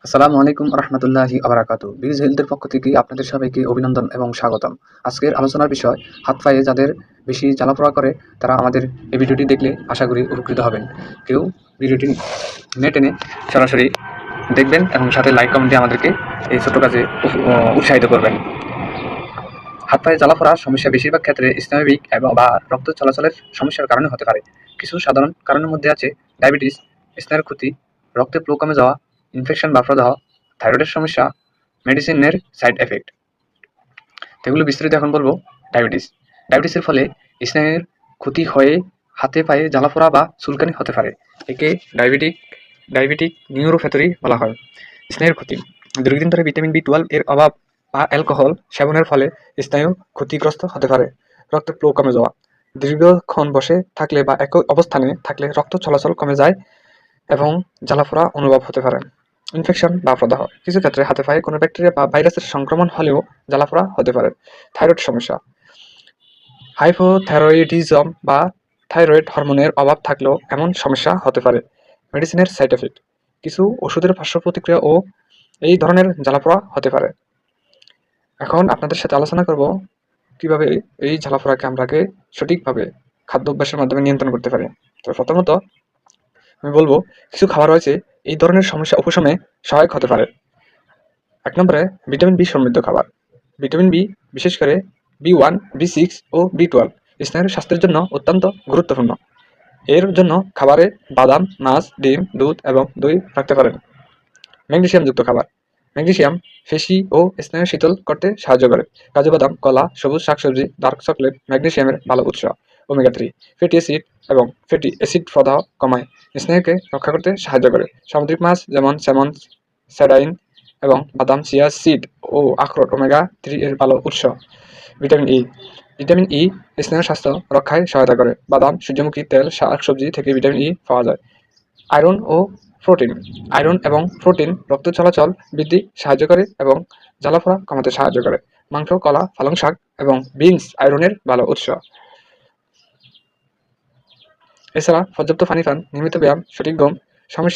আসসালামু আলাইকুম রহমতুল্লাহি আবরাকাতু। বিজ হেলথের পক্ষ থেকে আপনাদের সবাইকে অভিনন্দন এবং স্বাগতম। আজকের আলোচনার বিষয়, হাত পায়ে যাদের বেশি জ্বালাপোড়া করে তারা আমাদের এই ভিডিওটি দেখলে আশা করি উপকৃত হবেন। কেউ ভিডিওটি না টেনে সরাসরি দেখবেন এবং সাথে লাইক কমেন্ট দিয়ে আমাদেরকে এই ছোট কাজে উৎসাহিত করবেন। হাত পায়ে জ্বালাপোড়ার সমস্যা বেশিরভাগ ক্ষেত্রে স্নায়বিক বা রক্ত চলাচলের সমস্যার কারণে হতে পারে। কিছু সাধারণ কারণের মধ্যে আছে ডায়াবেটিস, স্নায়ুর ক্ষতি, রক্তে ফ্লো কমে যাওয়া, ইনফেকশন বা প্রদাহ, থাইরয়েডের সমস্যা, মেডিসিনের সাইড এফেক্ট। এগুলো বিস্তারিত এখন বলবো। ডায়াবেটিসের ফলে স্নায়ুর ক্ষতি হয়ে হাতে পায়ে জ্বালাপোড়া বা চুলকানি হতে পারে। একে ডায়াবেটিক নিউরোপ্যাথি বলা হয়। স্নায়ুর ক্ষতি, দীর্ঘদিন ধরে ভিটামিন B12 এর অভাব বা অ্যালকোহল সেবনের ফলে স্নায়ু ক্ষতিগ্রস্ত হতে পারে। রক্তের ফ্লো কমে যাওয়া, দীর্ঘক্ষণ বসে থাকলে বা একই অবস্থানে থাকলে রক্ত চলাচল কমে যায় এবং জ্বালাপোড়া অনুভব হতে পারে। ইনফেকশন বা প্রদাহ, কিছু ক্ষেত্রে হাতে পায়ে কোনো ব্যাকটেরিয়া বা ভাইরাসের সংক্রমণ হলেও জ্বালাপোড়া হতে পারে। থাইরয়েড সমস্যা, হাইপোথাইরয়েডিজম বা থাইরয়েড হরমোনের অভাব থাকলেও এমন সমস্যা হতে পারে। মেডিসিনের সাইড এফেক্ট, কিছু ওষুধের পার্শ্ব প্রতিক্রিয়া ও এই ধরনের জ্বালাপোড়া হতে পারে। এখন আপনাদের সাথে আলোচনা করব কিভাবে এই জ্বালাপোড়াকে আমরাকে সঠিকভাবে খাদ্যাভ্যাসের মাধ্যমে নিয়ন্ত্রণ করতে পারি। তো প্রথমত আমি বলবো, কিছু খাবার রয়েছে এই ধরনের সমস্যা উপশমে সহায়ক হতে পারে। ১ নম্বরে ভিটামিন বি সমৃদ্ধ খাবার। ভিটামিন বি, বিশেষ করে B1, B6 ও B12 স্নায়ুর স্বাস্থ্যের জন্য অত্যন্ত গুরুত্বপূর্ণ। এর জন্য খাবারে বাদাম, মাছ, ডিম, দুধ এবং দই রাখতে পারেন। ম্যাগনেসিয়ামযুক্ত খাবার। ম্যাগনেসিয়াম পেশি ও স্নায়ু শীতল করতে সাহায্য করে। কাজু বাদাম, কলা, সবুজ শাকসবজি, ডার্ক চকলেট ম্যাগনেসিয়ামের ভালো উৎস। ওমেগা-3 ফ্যাটি অ্যাসিড এবং ফ্যাটি অ্যাসিড প্রদাহ কমায়, স্নায়ুকে রক্ষা করতে সাহায্য করে। সামুদ্রিক মাছ যেমন স্যামন, সার্ডিন এবং বাদাম, চিয়া সিড ও আখরোট ওমেগা-3 এর ভালো উৎস। Vitamin E. ভিটামিন ই স্নায়ুর স্বাস্থ্য রক্ষায় সহায়তা করে। বাদাম, সূর্যমুখী তেল, শাকসবজি থেকে ভিটামিন ই পাওয়া যায়। আয়রন ও প্রোটিন। আয়রন এবং প্রোটিন রক্ত চলাচল বৃদ্ধি সাহায্য করে এবং জ্বালাপোড়া কমাতে সাহায্য করে। মাংস, কলা, পালং শাক এবং বিনস আয়রনের ভালো উৎস। এছাড়া পর্যাপ্ত পানি পান, নিয়মিত ব্যায়াম, সঠিক ঘুম সমস্যা